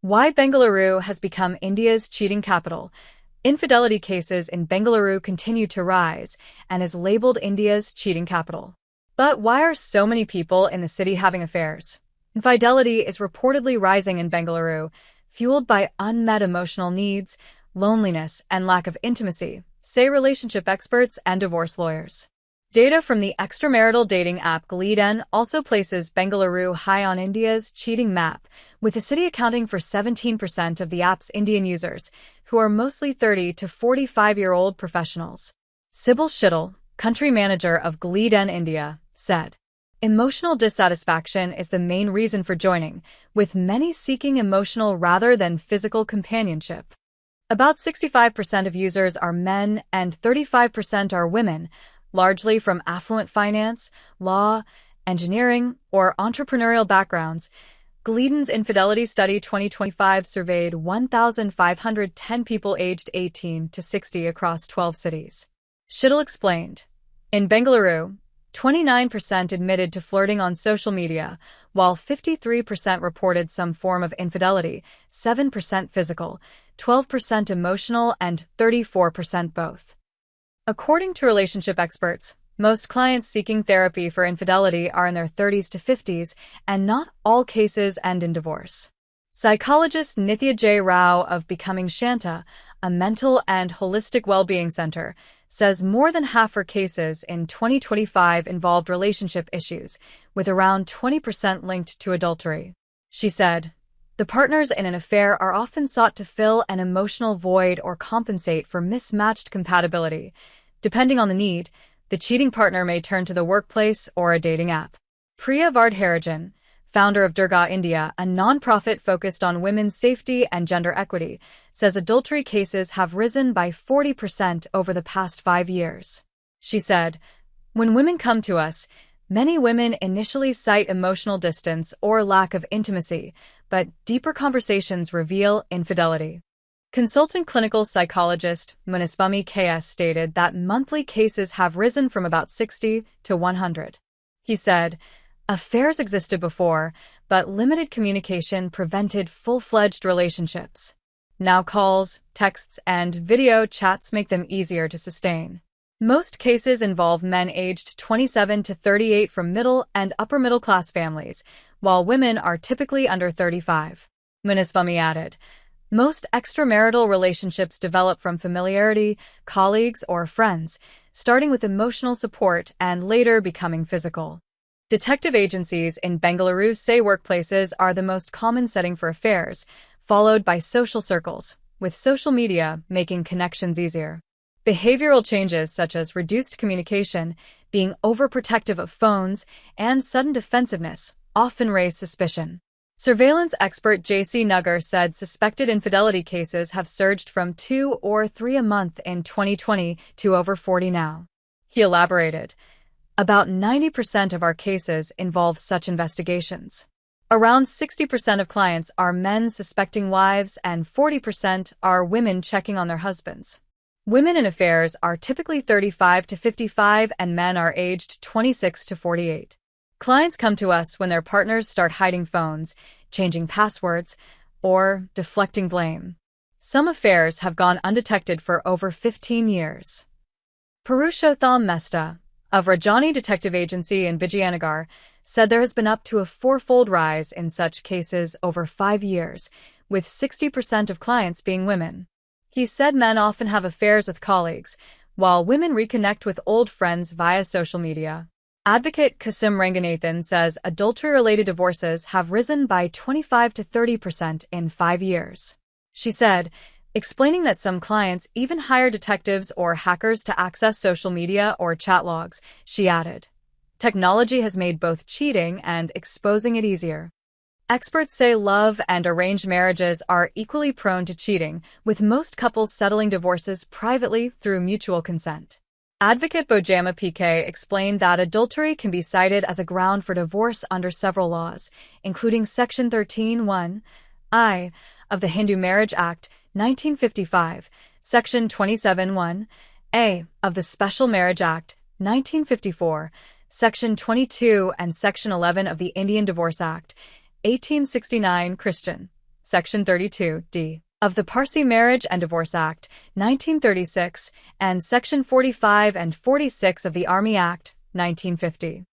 Why Bengaluru has become India's cheating capital. Infidelity cases in Bengaluru continue to rise and is labeled India's cheating capital. But why are so many people in the city having affairs? Infidelity is reportedly rising in Bengaluru, fueled by unmet emotional needs, loneliness, and lack of intimacy, say relationship experts and divorce lawyers. Data from the extramarital dating app Gliden also places Bengaluru high on India's cheating map, with the city accounting for 17% of the app's Indian users, who are mostly 30 to 45-year-old professionals. Sybil Shittle, country manager of Gliden India, said, "Emotional dissatisfaction is the main reason for joining, with many seeking emotional rather than physical companionship. About 65% of users are men and 35% are women, largely from affluent finance, law, engineering, or entrepreneurial backgrounds." Gliden's Infidelity Study 2025 surveyed 1,510 people aged 18 to 60 across 12 cities. Shittle explained, "In Bengaluru, 29% admitted to flirting on social media, while 53% reported some form of infidelity, 7% physical, 12% emotional, and 34% both." According to relationship experts, most clients seeking therapy for infidelity are in their 30s to 50s, and not all cases end in divorce. Psychologist Nithya J. Rao of Becoming Shanta, a mental and holistic well-being center, says more than half her cases in 2025 involved relationship issues, with around 20% linked to adultery. She said, "The partners in an affair are often sought to fill an emotional void or compensate for mismatched compatibility. Depending on the need, the cheating partner may turn to the workplace or a dating app." Priya Vardharajan, founder of Durga India, a non-profit focused on women's safety and gender equity, says adultery cases have risen by 40% over the past 5 years. She said, "When women come to us, many women initially cite emotional distance or lack of intimacy, but deeper conversations reveal infidelity." Consultant clinical psychologist Muniswamy KS stated that monthly cases have risen from about 60 to 100. He said, "Affairs existed before, but limited communication prevented full-fledged relationships. Now calls, texts, and video chats make them easier to sustain." Most cases involve men aged 27 to 38 from middle and upper middle-class families, while women are typically under 35. Muniswamy added, "Most extramarital relationships develop from familiarity, colleagues, or friends, starting with emotional support and later becoming physical." Detective agencies in Bengaluru say workplaces are the most common setting for affairs, followed by social circles, with social media making connections easier. Behavioral changes such as reduced communication, being overprotective of phones, and sudden defensiveness often raise suspicion. Surveillance expert J.C. Nugger said suspected infidelity cases have surged from 2 or 3 a month in 2020 to over 40 now. He elaborated, "About 90% of our cases involve such investigations. Around 60% of clients are men suspecting wives and 40% are women checking on their husbands. Women in affairs are typically 35 to 55 and men are aged 26 to 48. Clients come to us when their partners start hiding phones, changing passwords, or deflecting blame. Some affairs have gone undetected for over 15 years." Purushotham Mehta, of Rajani Detective Agency in Vijayanagar, said there has been up to a 4-fold rise in such cases over 5 years, with 60% of clients being women. He said men often have affairs with colleagues, while women reconnect with old friends via social media. Advocate Kasim Ranganathan says adultery-related divorces have risen by 25 to 30% in 5 years. She said, explaining that some clients even hire detectives or hackers to access social media or chat logs. She added, "Technology has made both cheating and exposing it easier." Experts say love and arranged marriages are equally prone to cheating, with most couples settling divorces privately through mutual consent. Advocate Bojama PK explained that adultery can be cited as a ground for divorce under several laws, including Section 13(1)(I) of the Hindu Marriage Act, 1955, Section 27(1)(a) of the Special Marriage Act, 1954, Section 22 and Section 11 of the Indian Divorce Act, 1869 Christian, Section 32D of the Parsi Marriage and Divorce Act, 1936, and Section 45 and 46 of the Army Act, 1950.